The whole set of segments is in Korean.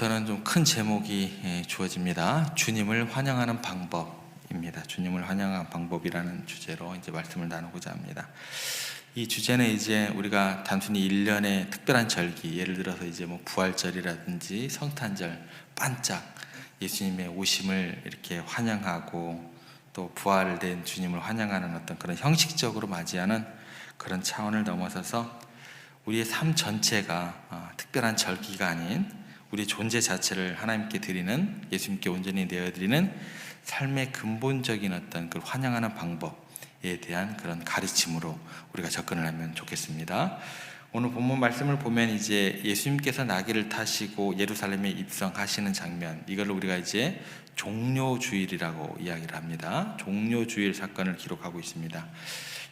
오늘부터는 좀 큰 제목이 주어집니다. 주님을 환영하는 방법입니다. 주님을 환영하는 방법이라는 주제로 이제 말씀을 나누고자 합니다. 이 주제는 이제 우리가 단순히 1년의 특별한 절기, 예를 들어서 이제 뭐 부활절이라든지 성탄절, 반짝 예수님의 오심을 이렇게 환영하고 또 부활된 주님을 환영하는 어떤 그런 형식적으로 맞이하는 그런 차원을 넘어서서 우리의 삶 전체가 특별한 절기가 아닌 우리 존재 자체를 하나님께 드리는, 예수님께 온전히 내어드리는 삶의 근본적인 어떤 그 환영하는 방법에 대한 그런 가르침으로 우리가 접근을 하면 좋겠습니다. 오늘 본문 말씀을 보면 이제 예수님께서 나귀를 타시고 예루살렘에 입성하시는 장면, 이걸 우리가 이제 종료주일이라고 이야기를 합니다. 종료주일 사건을 기록하고 있습니다.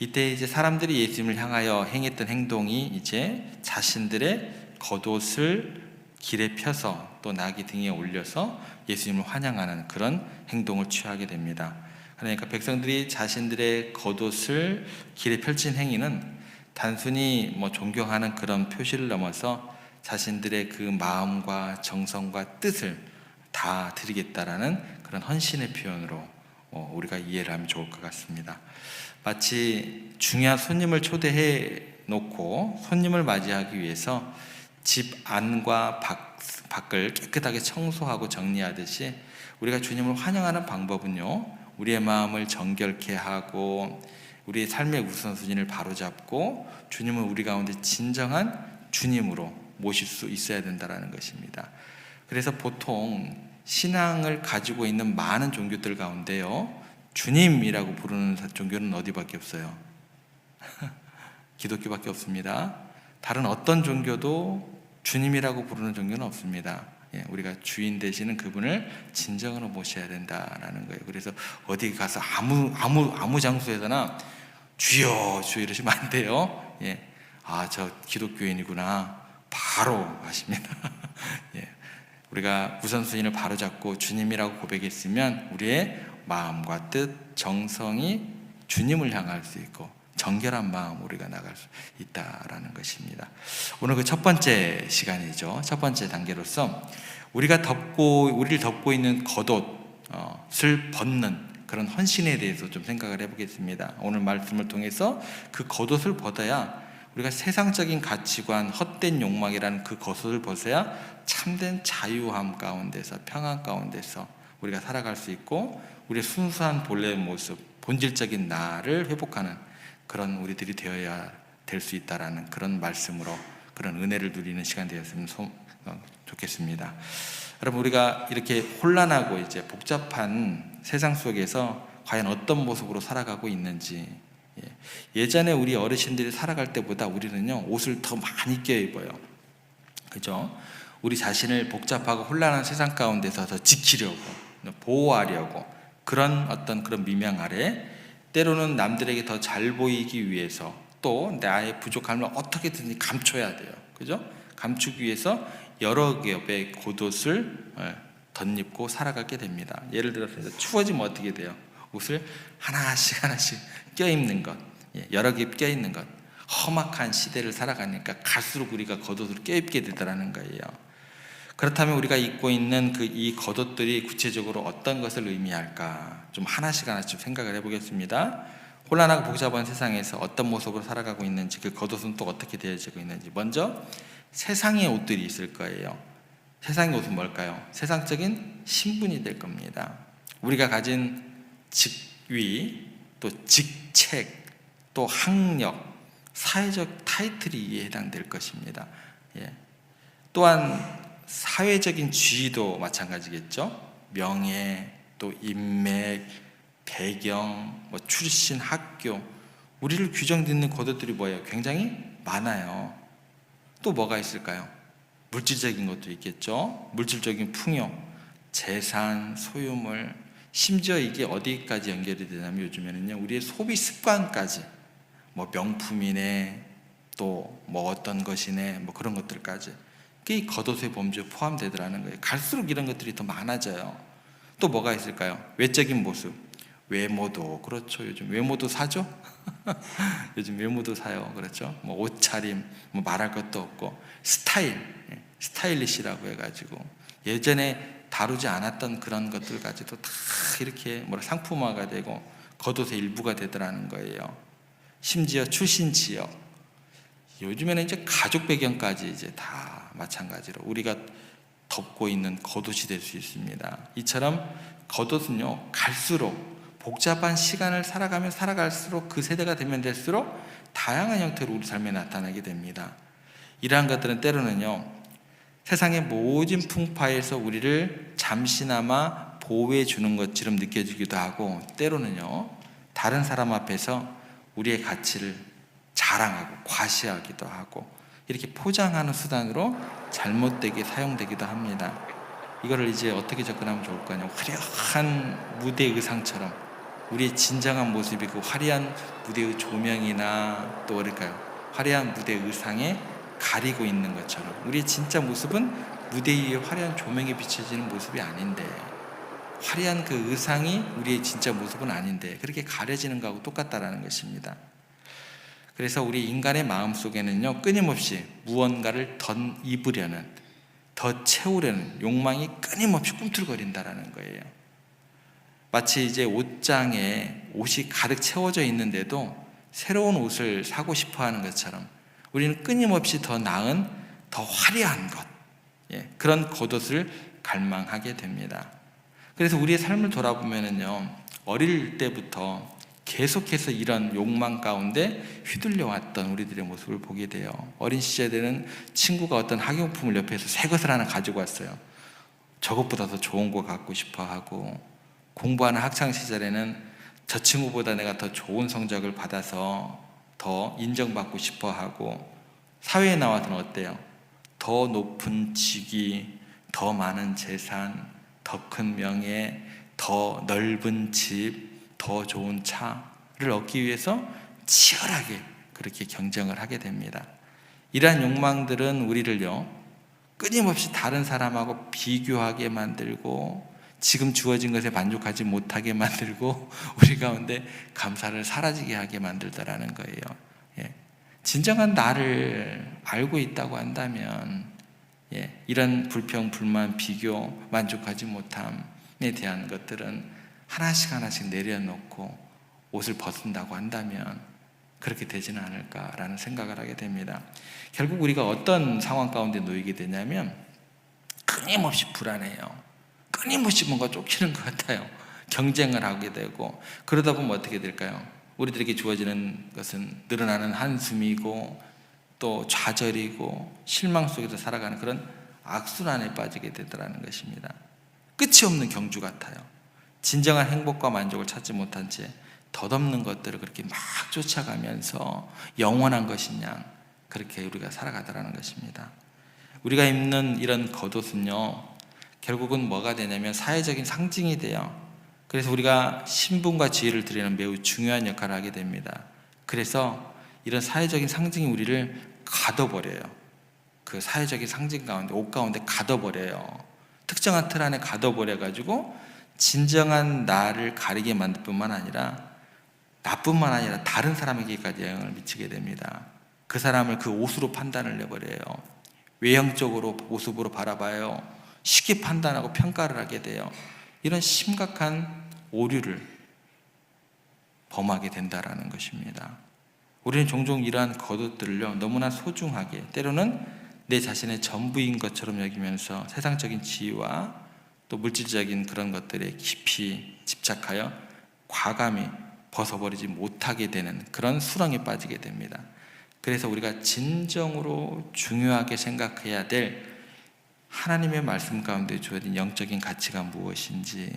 이때 이제 사람들이 예수님을 향하여 행했던 행동이 이제 자신들의 겉옷을 길에 펴서 또 나귀 등에 올려서 예수님을 환영하는 그런 행동을 취하게 됩니다. 그러니까 백성들이 자신들의 겉옷을 길에 펼친 행위는 단순히 뭐 존경하는 그런 표시를 넘어서 자신들의 그 마음과 정성과 뜻을 다 드리겠다라는 그런 헌신의 표현으로 우리가 이해를 하면 좋을 것 같습니다. 마치 중요한 손님을 초대해 놓고 손님을 맞이하기 위해서 집 안과 밖을 깨끗하게 청소하고 정리하듯이 우리가 주님을 환영하는 방법은요, 우리의 마음을 정결케 하고 우리의 삶의 우선순위를 바로잡고 주님을 우리 가운데 진정한 주님으로 모실 수 있어야 된다는 것입니다. 그래서 보통 신앙을 가지고 있는 많은 종교들 가운데요, 주님이라고 부르는 종교는 어디밖에 없어요? 기독교밖에 없습니다. 다른 어떤 종교도 주님이라고 부르는 종교는 없습니다. 우리가 주인 되시는 그분을 진정으로 모셔야 된다라는 거예요. 그래서 어디 가서 아무 장소에서나 주여 주여 이러시면 안 돼요. 저 기독교인이구나 바로 하십니다. 우리가 우선순위를 바로잡고 주님이라고 고백했으면 우리의 마음과 뜻, 정성이 주님을 향할 수 있고 정결한 마음 우리가 나갈 수 있다라는 것입니다. 오늘 그 첫 번째 시간이죠. 첫 번째 단계로서 우리를 덮고 있는 겉옷을 벗는 그런 헌신에 대해서 좀 생각을 해보겠습니다. 오늘 말씀을 통해서 그 겉옷을 벗어야 우리가 세상적인 가치관, 헛된 욕망이라는 그 겉옷을 벗어야 참된 자유함 가운데서, 평안 가운데서 우리가 살아갈 수 있고 우리의 순수한 본래의 모습, 본질적인 나를 회복하는 그런 우리들이 되어야 될 수 있다라는 그런 말씀으로 그런 은혜를 누리는 시간 되었으면 좋겠습니다. 여러분, 우리가 이렇게 혼란하고 이제 복잡한 세상 속에서 과연 어떤 모습으로 살아가고 있는지, 예전에 우리 어르신들이 살아갈 때보다 우리는요, 옷을 더 많이 껴입어요. 그죠? 우리 자신을 복잡하고 혼란한 세상 가운데서 더 지키려고, 보호하려고, 그런 미명 아래 때로는 남들에게 더 잘 보이기 위해서 또 나의 부족함을 어떻게든지 감춰야 돼요. 그죠? 감추기 위해서 여러 겹의 겉옷을 덧입고 살아가게 됩니다. 예를 들어서 추워지면 어떻게 돼요? 옷을 하나씩 껴입는 것, 여러 개 껴입는 것. 험악한 시대를 살아가니까 갈수록 우리가 겉옷을 껴입게 되더라는 거예요. 그렇다면 우리가 입고 있는 이 겉옷들이 구체적으로 어떤 것을 의미할까? 좀 하나씩 생각을 해보겠습니다. 혼란하고 복잡한 세상에서 어떤 모습으로 살아가고 있는지, 그 겉옷은 또 어떻게 되어지고 있는지. 먼저 세상의 옷들이 있을 거예요. 세상의 옷은 뭘까요? 세상적인 신분이 될 겁니다. 우리가 가진 직위, 또 직책, 또 학력, 사회적 타이틀이 이에 해당될 것입니다. 또한 사회적인 지위도 마찬가지겠죠. 명예, 또 인맥, 배경, 출신, 학교, 우리를 규정짓는 겉옷들이 뭐예요? 굉장히 많아요. 또 뭐가 있을까요? 물질적인 것도 있겠죠. 물질적인 풍요, 재산, 소유물, 심지어 이게 어디까지 연결이 되냐면 요즘에는요, 우리의 소비 습관까지, 명품이네, 또 어떤 것이네, 그런 것들까지 이 겉옷의 범주에 포함되더라는 거예요. 갈수록 이런 것들이 더 많아져요. 또 뭐가 있을까요? 외적인 모습, 외모도 그렇죠. 요즘 외모도 사죠. 요즘 외모도 사요. 그렇죠. 옷차림 말할 것도 없고 스타일리시라고 해가지고 예전에 다루지 않았던 그런 것들까지도 다 이렇게 상품화가 되고 겉옷의 일부가 되더라는 거예요. 심지어 출신 지역, 요즘에는 이제 가족 배경까지 이제 다 마찬가지로 우리가 덮고 있는 겉옷이 될 수 있습니다. 이처럼 겉옷은요, 갈수록 복잡한 시간을 살아가면 살아갈수록 그 세대가 되면 될수록 다양한 형태로 우리 삶에 나타나게 됩니다. 이러한 것들은 때로는요, 세상의 모든 풍파에서 우리를 잠시나마 보호해 주는 것처럼 느껴지기도 하고, 때로는요, 다른 사람 앞에서 우리의 가치를 자랑하고 과시하기도 하고, 이렇게 포장하는 수단으로 잘못되게 사용되기도 합니다. 이거를 이제 어떻게 접근하면 좋을까요? 화려한 무대 의상처럼 우리의 진정한 모습이 그 화려한 무대의 조명이나 또 화려한 무대 의상에 가리고 있는 것처럼, 우리의 진짜 모습은 무대 위에 화려한 조명에 비춰지는 모습이 아닌데, 화려한 그 의상이 우리의 진짜 모습은 아닌데 그렇게 가려지는 거하고 똑같다라는 것입니다. 그래서 우리 인간의 마음 속에는요, 끊임없이 무언가를 더 입으려는, 더 채우려는 욕망이 끊임없이 꿈틀거린다라는 거예요. 마치 이제 옷장에 옷이 가득 채워져 있는데도 새로운 옷을 사고 싶어 하는 것처럼 우리는 끊임없이 더 나은, 더 화려한 것, 그런 겉옷을 갈망하게 됩니다. 그래서 우리의 삶을 돌아보면은요, 어릴 때부터 계속해서 이런 욕망 가운데 휘둘려 왔던 우리들의 모습을 보게 돼요. 어린 시절에는 친구가 어떤 학용품을 옆에서 새 것을 하나 가지고 왔어요. 저것보다 더 좋은 거 갖고 싶어 하고, 공부하는 학창 시절에는 저 친구보다 내가 더 좋은 성적을 받아서 더 인정받고 싶어 하고, 사회에 나와서는 어때요? 더 높은 직위, 더 많은 재산, 더 큰 명예, 더 넓은 집, 더 좋은 차를 얻기 위해서 치열하게 그렇게 경쟁을 하게 됩니다. 이러한 욕망들은 우리를요, 끊임없이 다른 사람하고 비교하게 만들고, 지금 주어진 것에 만족하지 못하게 만들고, 우리 가운데 감사를 사라지게 하게 만들더라는 거예요. 진정한 나를 알고 있다고 한다면, 이런 불평, 불만, 비교, 만족하지 못함에 대한 것들은 하나씩 내려놓고 옷을 벗는다고 한다면 그렇게 되지는 않을까라는 생각을 하게 됩니다. 결국 우리가 어떤 상황 가운데 놓이게 되냐면, 끊임없이 불안해요. 끊임없이 뭔가 쫓기는 것 같아요. 경쟁을 하게 되고, 그러다 보면 어떻게 될까요? 우리들에게 주어지는 것은 늘어나는 한숨이고, 또 좌절이고, 실망 속에서 살아가는 그런 악순환에 빠지게 되더라는 것입니다. 끝이 없는 경주 같아요. 진정한 행복과 만족을 찾지 못한 채 덧없는 것들을 그렇게 막 쫓아가면서 영원한 것이냐, 그렇게 우리가 살아가더라는 것입니다. 우리가 입는 이런 겉옷은요, 결국은 뭐가 되냐면 사회적인 상징이 돼요. 그래서 우리가 신분과 지위를 드리는 매우 중요한 역할을 하게 됩니다. 그래서 이런 사회적인 상징이 우리를 가둬버려요. 그 사회적인 상징 가운데, 옷 가운데 가둬버려요. 특정한 틀 안에 가둬버려가지고 진정한 나를 가리게 만들 뿐만 아니라, 나뿐만 아니라 다른 사람에게까지 영향을 미치게 됩니다. 그 사람을 그 옷으로 판단을 내버려요. 외형적으로, 모습으로 바라봐요. 쉽게 판단하고 평가를 하게 돼요. 이런 심각한 오류를 범하게 된다라는 것입니다. 우리는 종종 이러한 겉옷들을요, 너무나 소중하게, 때로는 내 자신의 전부인 것처럼 여기면서 세상적인 지위와 또 물질적인 그런 것들에 깊이 집착하여 과감히 벗어버리지 못하게 되는 그런 수렁에 빠지게 됩니다. 그래서 우리가 진정으로 중요하게 생각해야 될 하나님의 말씀 가운데 주어진 영적인 가치가 무엇인지,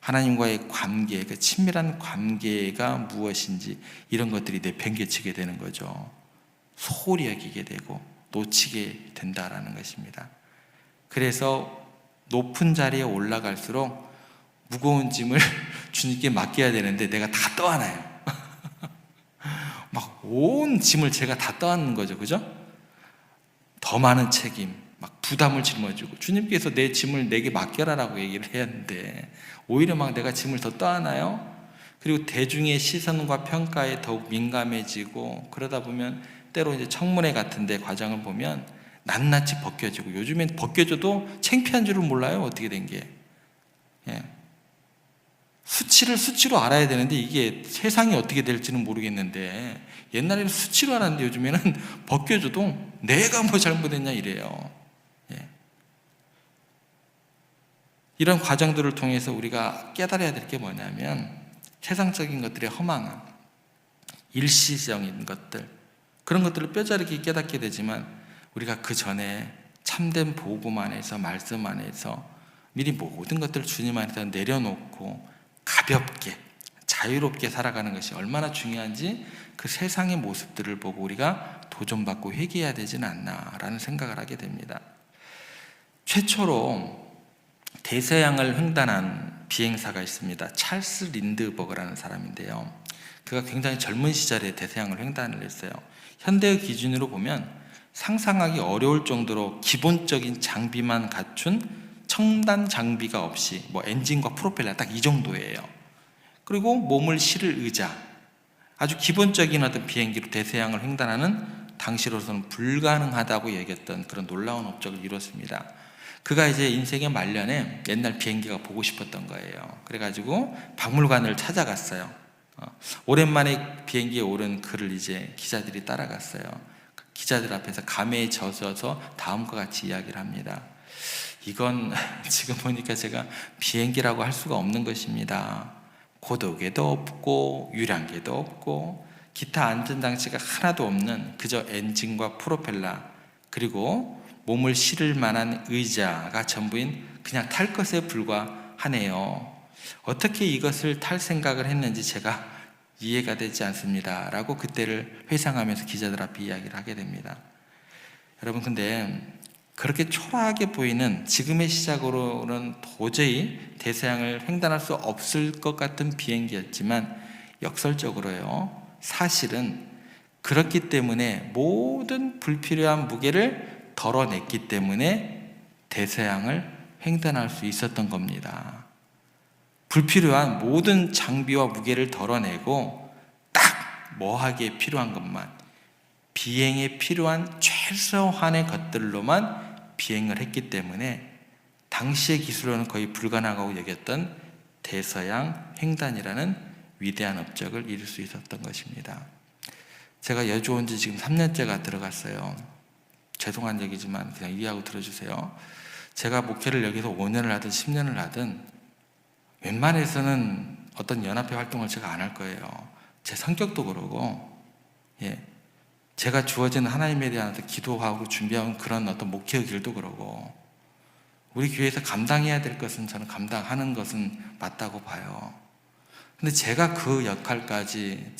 하나님과의 관계, 그 친밀한 관계가 무엇인지, 이런 것들이 내팽개치게 되는 거죠. 소홀히 여기게 되고 놓치게 된다라는 것입니다. 그래서 높은 자리에 올라갈수록 무거운 짐을 주님께 맡겨야 되는데 내가 다 떠안아요. 막 온 짐을 제가 다 떠안는 거죠. 그죠? 더 많은 책임, 막 부담을 짊어지고, 주님께서 내 짐을 내게 맡겨라라고 얘기를 해야 하는데 오히려 막 내가 짐을 더 떠안아요. 그리고 대중의 시선과 평가에 더욱 민감해지고, 그러다 보면 때로 이제 청문회 같은 데 과정을 보면 낱낱이 벗겨지고, 요즘엔 벗겨져도 창피한 줄을 몰라요. 어떻게 된 게. 예. 수치를 수치로 알아야 되는데 이게 세상이 어떻게 될지는 모르겠는데, 옛날에는 수치로 알았는데 요즘에는 벗겨져도 내가 뭐 잘못했냐 이래요. 예. 이런 과정들을 통해서 우리가 깨달아야 될 게 뭐냐면, 세상적인 것들의 허망함, 일시적인 것들, 그런 것들을 뼈저리게 깨닫게 되지만, 우리가 그 전에 참된 복음 안에서, 말씀 안에서 미리 모든 것들을 주님 안에서 내려놓고 가볍게 자유롭게 살아가는 것이 얼마나 중요한지, 그 세상의 모습들을 보고 우리가 도전받고 회개해야 되지는 않나라는 생각을 하게 됩니다. 최초로 대서양을 횡단한 비행사가 있습니다. 찰스 린드버그라는 사람인데요, 그가 굉장히 젊은 시절에 대서양을 횡단을 했어요. 현대의 기준으로 보면 상상하기 어려울 정도로 기본적인 장비만 갖춘 첨단 장비가 없이, 뭐 엔진과 프로펠러 딱 이 정도예요. 그리고 몸을 실을 의자, 아주 기본적인 어떤 비행기로 대서양을 횡단하는 당시로서는 불가능하다고 여겼던 그런 놀라운 업적을 이뤘습니다. 그가 이제 인생의 말년에 옛날 비행기가 보고 싶었던 거예요. 그래가지고 박물관을 찾아갔어요. 오랜만에 비행기에 오른 그를 이제 기자들이 따라갔어요. 기자들 앞에서 감회에 젖어서 다음과 같이 이야기를 합니다. 이건 지금 보니까 제가 비행기라고 할 수가 없는 것입니다. 고도계도 없고 유량계도 없고 기타 안전장치가 하나도 없는 그저 엔진과 프로펠러, 그리고 몸을 실을 만한 의자가 전부인 그냥 탈 것에 불과하네요. 어떻게 이것을 탈 생각을 했는지 제가 이해가 되지 않습니다 라고 그때를 회상하면서 기자들 앞에 이야기를 하게 됩니다. 여러분, 근데 그렇게 초라하게 보이는 지금의 시작으로는 도저히 대서양을 횡단할 수 없을 것 같은 비행기였지만, 역설적으로요, 사실은 그렇기 때문에 모든 불필요한 무게를 덜어냈기 때문에 대서양을 횡단할 수 있었던 겁니다. 불필요한 모든 장비와 무게를 덜어내고 딱 뭐하기에 필요한 것만, 비행에 필요한 최소한의 것들로만 비행을 했기 때문에 당시의 기술로는 거의 불가능하고 여겼던 대서양 횡단이라는 위대한 업적을 이룰 수 있었던 것입니다. 제가 여주 온 지 지금 3년째가 들어갔어요. 죄송한 얘기지만 그냥 이해하고 들어주세요. 제가 목회를 여기서 5년을 하든 10년을 하든 웬만해서는 어떤 연합회 활동을 제가 안 할 거예요. 제 성격도 그러고, 제가 주어진 하나님에 대한 기도하고 준비하는 그런 어떤 목회의 길도 그러고, 우리 교회에서 감당해야 될 것은 저는 감당하는 것은 맞다고 봐요. 근데 제가 그 역할까지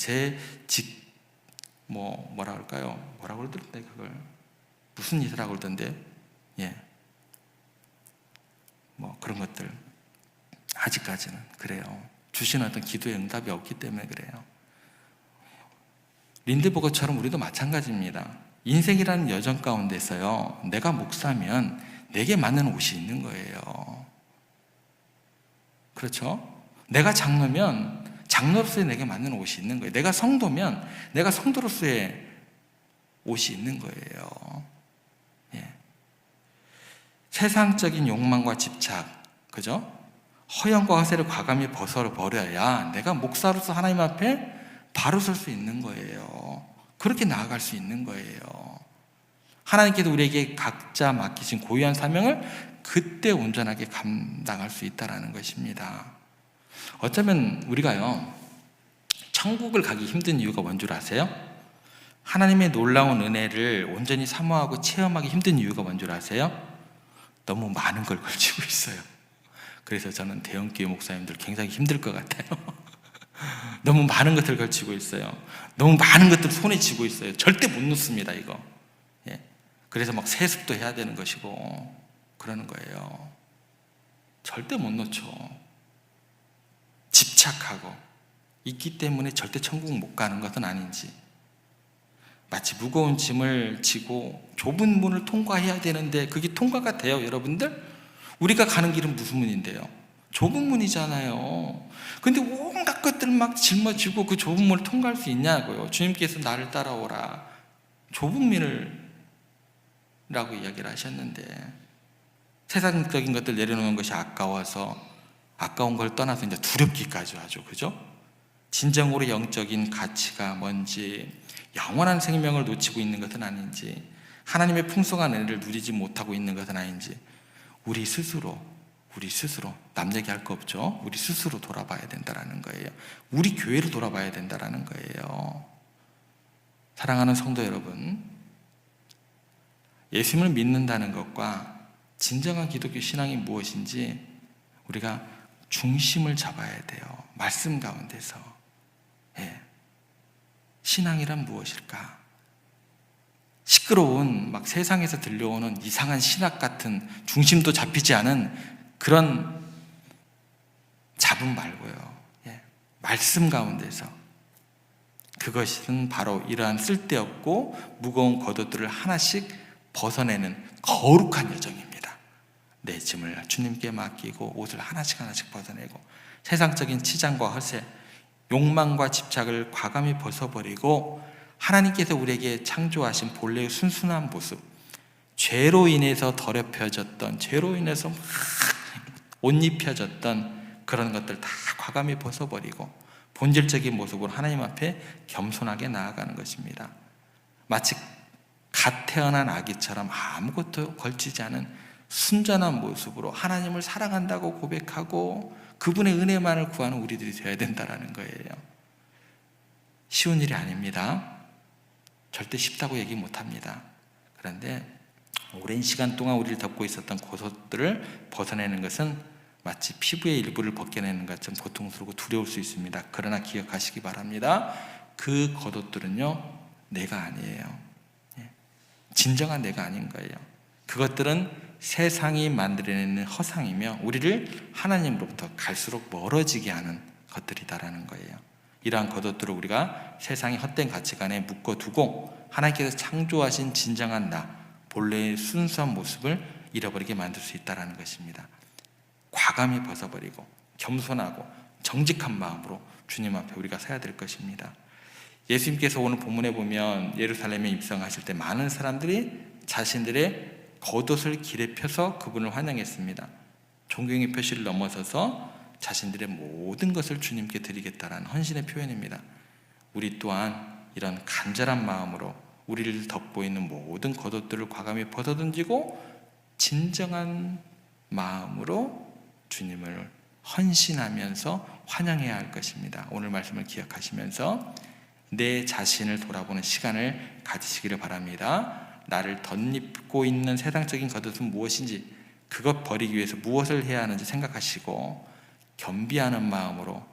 뭐라 그럴까요? 뭐라고 그러던데, 그걸 무슨 이사라고 그러던데, 그런 것들 아직까지는 그래요. 주신 어떤 기도의 응답이 없기 때문에 그래요. 린드버거처럼 우리도 마찬가지입니다. 인생이라는 여정 가운데서요, 내가 목사면 내게 맞는 옷이 있는 거예요. 그렇죠? 내가 장로면 장로로서의 내게 맞는 옷이 있는 거예요. 내가 성도면 내가 성도로서의 옷이 있는 거예요. 세상적인 욕망과 집착, 그죠? 허영과 허세를 과감히 벗어버려야 내가 목사로서 하나님 앞에 바로 설 수 있는 거예요. 그렇게 나아갈 수 있는 거예요. 하나님께서 우리에게 각자 맡기신 고유한 사명을 그때 온전하게 감당할 수 있다는 것입니다. 어쩌면 우리가요, 천국을 가기 힘든 이유가 뭔 줄 아세요? 하나님의 놀라운 은혜를 온전히 사모하고 체험하기 힘든 이유가 뭔 줄 아세요? 너무 많은 걸 걸치고 있어요. 그래서 저는 대형교회 목사님들 굉장히 힘들 것 같아요. 너무 많은 것들을 걸치고 있어요. 너무 많은 것들을 손에 쥐고 있어요. 절대 못 놓습니다, 이거. 그래서 막 세습도 해야 되는 것이고 그러는 거예요. 절대 못 놓죠. 집착하고 있기 때문에 절대 천국 못 가는 것은 아닌지, 마치 무거운 짐을 지고 좁은 문을 통과해야 되는데 그게 통과가 돼요, 여러분들? 우리가 가는 길은 무슨 문인데요? 좁은 문이잖아요. 근데 온갖 것들 막 짊어지고 그 좁은 문을 통과할 수 있냐고요. 주님께서 나를 따라오라, 좁은 문을 라고 이야기를 하셨는데, 세상적인 것들 내려놓는 것이 아까워서 아까운 걸 떠나서 이제 두렵기까지 하죠. 그죠? 진정으로 영적인 가치가 뭔지, 영원한 생명을 놓치고 있는 것은 아닌지, 하나님의 풍성한 은혜를 누리지 못하고 있는 것은 아닌지, 우리 스스로 남 얘기할 거 없죠. 우리 스스로 돌아봐야 된다라는 거예요. 우리 교회를 돌아봐야 된다라는 거예요. 사랑하는 성도 여러분, 예수님을 믿는다는 것과 진정한 기독교 신앙이 무엇인지 우리가 중심을 잡아야 돼요. 말씀 가운데서. 신앙이란 무엇일까? 시끄러운 막 세상에서 들려오는 이상한 신학 같은 중심도 잡히지 않은 그런 잡음 말고요. 말씀 가운데서, 그것은 바로 이러한 쓸데없고 무거운 겉옷들을 하나씩 벗어내는 거룩한 여정입니다. 내 짐을 주님께 맡기고 옷을 하나씩 벗어내고 세상적인 치장과 허세, 욕망과 집착을 과감히 벗어버리고 하나님께서 우리에게 창조하신 본래의 순수한 모습, 죄로 인해서 더럽혀졌던, 죄로 인해서 막 옷 입혀졌던 그런 것들 다 과감히 벗어버리고 본질적인 모습으로 하나님 앞에 겸손하게 나아가는 것입니다. 마치 갓 태어난 아기처럼 아무것도 걸치지 않은 순전한 모습으로 하나님을 사랑한다고 고백하고 그분의 은혜만을 구하는 우리들이 되어야 된다는 거예요. 쉬운 일이 아닙니다. 절대 쉽다고 얘기 못합니다. 그런데 오랜 시간 동안 우리를 덮고 있었던 겉옷들을 벗어내는 것은 마치 피부의 일부를 벗겨내는 것처럼 고통스럽고 두려울 수 있습니다. 그러나 기억하시기 바랍니다. 그 겉옷들은요, 내가 아니에요. 진정한 내가 아닌 거예요. 그것들은 세상이 만들어내는 허상이며 우리를 하나님으로부터 갈수록 멀어지게 하는 것들이다라는 거예요. 이러한 겉옷들을 우리가 세상의 헛된 가치관에 묶어두고 하나님께서 창조하신 진정한 나, 본래의 순수한 모습을 잃어버리게 만들 수 있다는 것입니다. 과감히 벗어버리고 겸손하고 정직한 마음으로 주님 앞에 우리가 서야 될 것입니다. 예수님께서 오늘 본문에 보면 예루살렘에 입성하실 때 많은 사람들이 자신들의 겉옷을 길에 펴서 그분을 환영했습니다. 존경의 표시를 넘어서서 자신들의 모든 것을 주님께 드리겠다라는 헌신의 표현입니다. 우리 또한 이런 간절한 마음으로 우리를 덮고 있는 모든 겉옷들을 과감히 벗어던지고 진정한 마음으로 주님을 헌신하면서 환영해야 할 것입니다. 오늘 말씀을 기억하시면서 내 자신을 돌아보는 시간을 가지시기를 바랍니다. 나를 덧입고 있는 세상적인 겉옷은 무엇인지, 그것 버리기 위해서 무엇을 해야 하는지 생각하시고 겸비하는 마음으로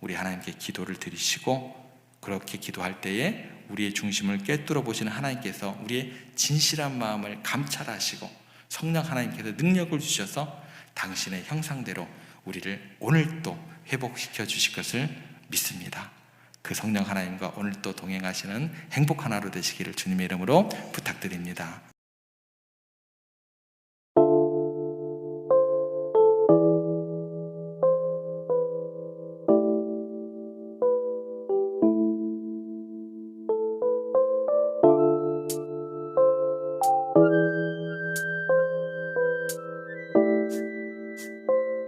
우리 하나님께 기도를 드리시고, 그렇게 기도할 때에 우리의 중심을 꿰뚫어 보시는 하나님께서 우리의 진실한 마음을 감찰하시고 성령 하나님께서 능력을 주셔서 당신의 형상대로 우리를 오늘 또 회복시켜 주실 것을 믿습니다. 그 성령 하나님과 오늘 또 동행하시는 행복한 하루 되시기를 주님의 이름으로 부탁드립니다.